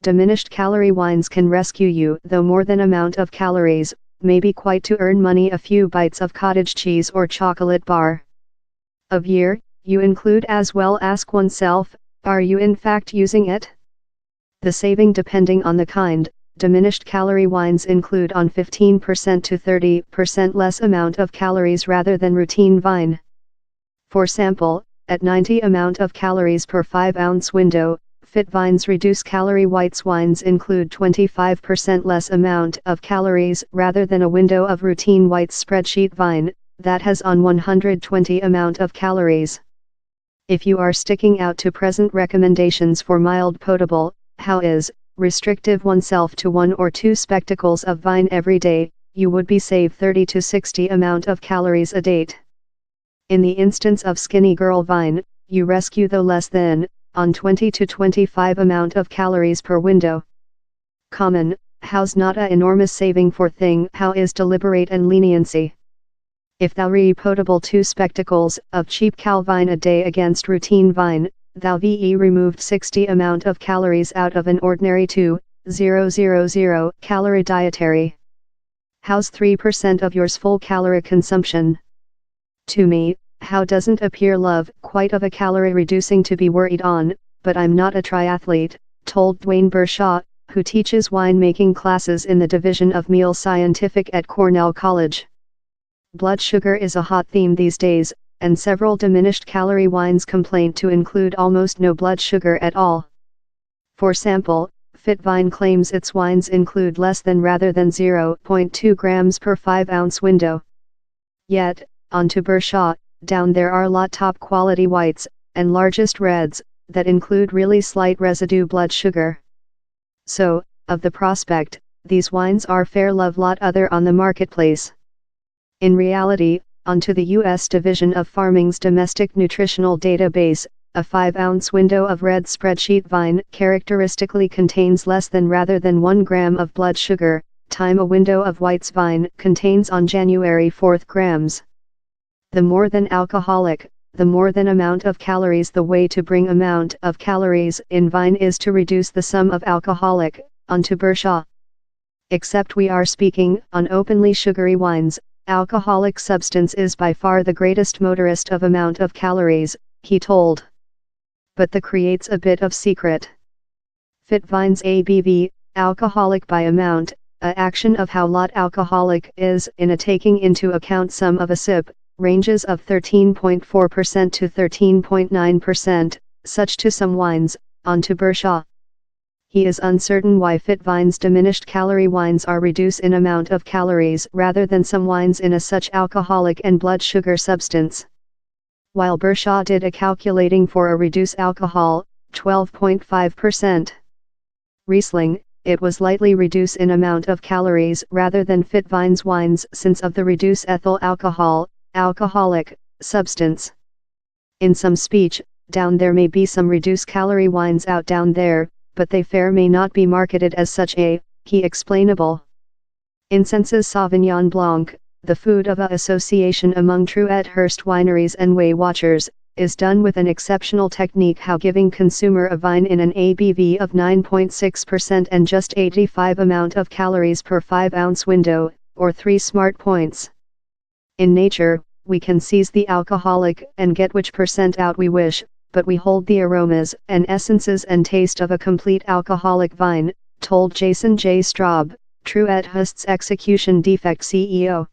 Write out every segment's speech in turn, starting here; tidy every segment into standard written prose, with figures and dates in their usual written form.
diminished calorie wines can rescue you, though more than amount of calories, maybe quite to earn money a few bites of cottage cheese or chocolate bar. Of year, you include as well ask oneself, are you in fact using it? The saving depending on the kind, diminished calorie wines include on 15% to 30% less amount of calories rather than routine vine. For sample, at 90 amount of calories per 5-ounce window, Fit Vine's reduced calorie whites wines include 25% less amount of calories rather than a window of routine whites spreadsheet vine, that has on 120 amount of calories. If you are sticking out to present recommendations for mild potable, how is, restrictive oneself to 1 or 2 spectacles of vine every day, you would be save 30 to 60 amount of calories a day. In the instance of skinny girl vine, you rescue though less than, on 20 to 25 amount of calories per window. Common, how's not a enormous saving for thing, how is deliberate and leniency. If thou re-potable 2 spectacles of cheap cal vine a day against routine vine, thou ve removed 60 amount of calories out of an ordinary 2,000 calorie dietary. How's 3% of yours full calorie consumption? To me, how doesn't appear love quite of a calorie reducing to be worried on, but I'm not a triathlete, told Dwayne Bershaw, who teaches winemaking classes in the Division of Meal Scientific at Cornell College. Blood sugar is a hot theme these days, and several diminished calorie wines complain to include almost no blood sugar at all. For sample, Fit Vine claims its wines include less than rather than 0.2 grams per 5-ounce window. Yet, on to Bershaw, down there are lot top quality whites, and largest reds, that include really slight residue blood sugar. So, of the prospect, these wines are fair love lot other on the marketplace. In reality, onto the U.S. Division of Farming's Domestic Nutritional Database, a 5-ounce window of red spreadsheet vine characteristically contains less than rather than 1 gram of blood sugar, time a window of whites vine contains on January 4 grams. The more than alcoholic, the more than amount of calories. The way to bring amount of calories in vine is to reduce the sum of alcoholic, onto Bershaw. Except we are speaking on openly sugary wines, alcoholic substance is by far the greatest motorist of amount of calories, he told. But that creates a bit of secret. Fit Vine's ABV, alcoholic by amount, a action of how lot alcoholic is in a taking into account sum of a sip, ranges of 13.4% to 13.9%, such to some wines, onto Bershaw. He is uncertain why Fit Vine's diminished calorie wines are reduced in amount of calories rather than some wines in a such alcoholic and blood sugar substance. While Bershaw did a calculating for a reduced alcohol, 12.5%. Riesling, it was lightly reduced in amount of calories rather than Fit Vine's wines since of the reduced ethyl alcohol, alcoholic, substance. In some speech, down there may be some reduced calorie wines out down there, but they fair may not be marketed as such a, he explainable. Incenses Sauvignon Blanc, the food of a association among Truett-Hurst wineries and Way Watchers, is done with an exceptional technique how giving consumer a vine in an ABV of 9.6% and just 85 amount of calories per 5-ounce window, or 3 smart points. In nature, we can seize the alcoholic and get which percent out we wish, but we hold the aromas and essences and taste of a complete alcoholic vine, told Jason J. Straub, Truett-Hurst's execution defect CEO.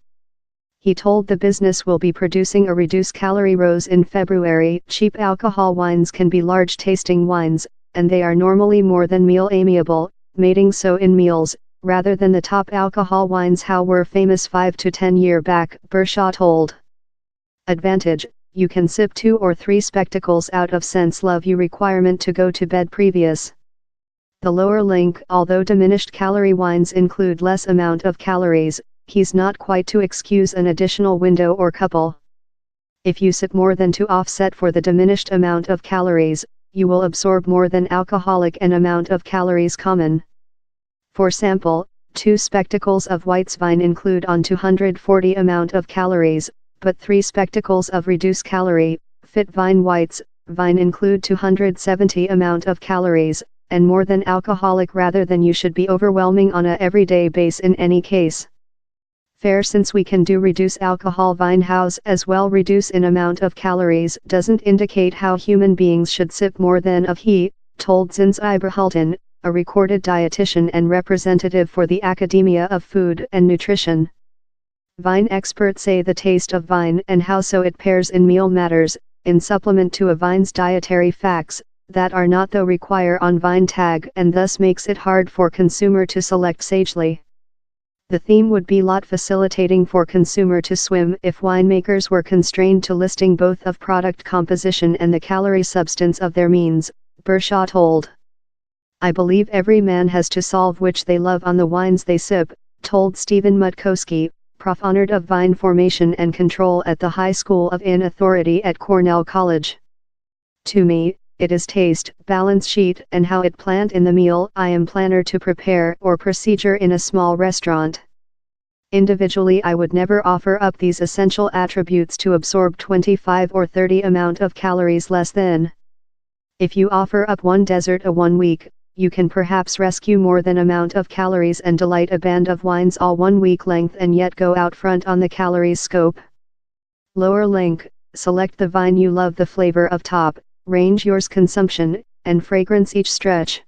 He told the business will be producing a reduced calorie rose in February. Cheap alcohol wines can be large tasting wines, and they are normally more than meal amiable, mating so in meals, rather than the top alcohol wines how were famous 5 to 10 year back, Bershaw told. Advantage, you can sip 2 or 3 spectacles out of sense love you requirement to go to bed previous. The lower link, although diminished calorie wines include less amount of calories, he's not quite to excuse an additional window or couple. If you sip more than to offset for the diminished amount of calories, you will absorb more than alcoholic and amount of calories common. For sample, 2 spectacles of whites vine include on 240 amount of calories, but 3 spectacles of reduced calorie, Fit Vine whites, vine include 270 amount of calories, and more than alcoholic rather than you should be overwhelming on a everyday base in any case. Fair, since we can do reduce alcohol vine house as well reduce in amount of calories doesn't indicate how human beings should sip more than of he, told Zins Iberhalten, a recorded dietitian and representative for the Academia of Food and Nutrition. Vine experts say the taste of vine and how so it pairs in meal matters, in supplement to a vine's dietary facts, that are not though require on vine tag and thus makes it hard for consumer to select sagely. The theme would be lot facilitating for consumer to swim if winemakers were constrained to listing both of product composition and the calorie substance of their means, Bershaw told. I believe every man has to solve which they love on the wines they sip, told Stephen Mutkowski, Prof. Honored of Vine Formation and Control at the High School of Inn Authority at Cornell College. To me, it is taste, balance sheet and how it plant in the meal I am planner to prepare or procedure in a small restaurant. Individually I would never offer up these essential attributes to absorb 25 or 30 amount of calories less than. If you offer up one dessert a 1 week, you can perhaps rescue more than amount of calories and delight a band of wines all 1 week length and yet go out front on the calories scope. Lower link, select the vine you love, the flavor of top, range yours consumption, and fragrance each stretch.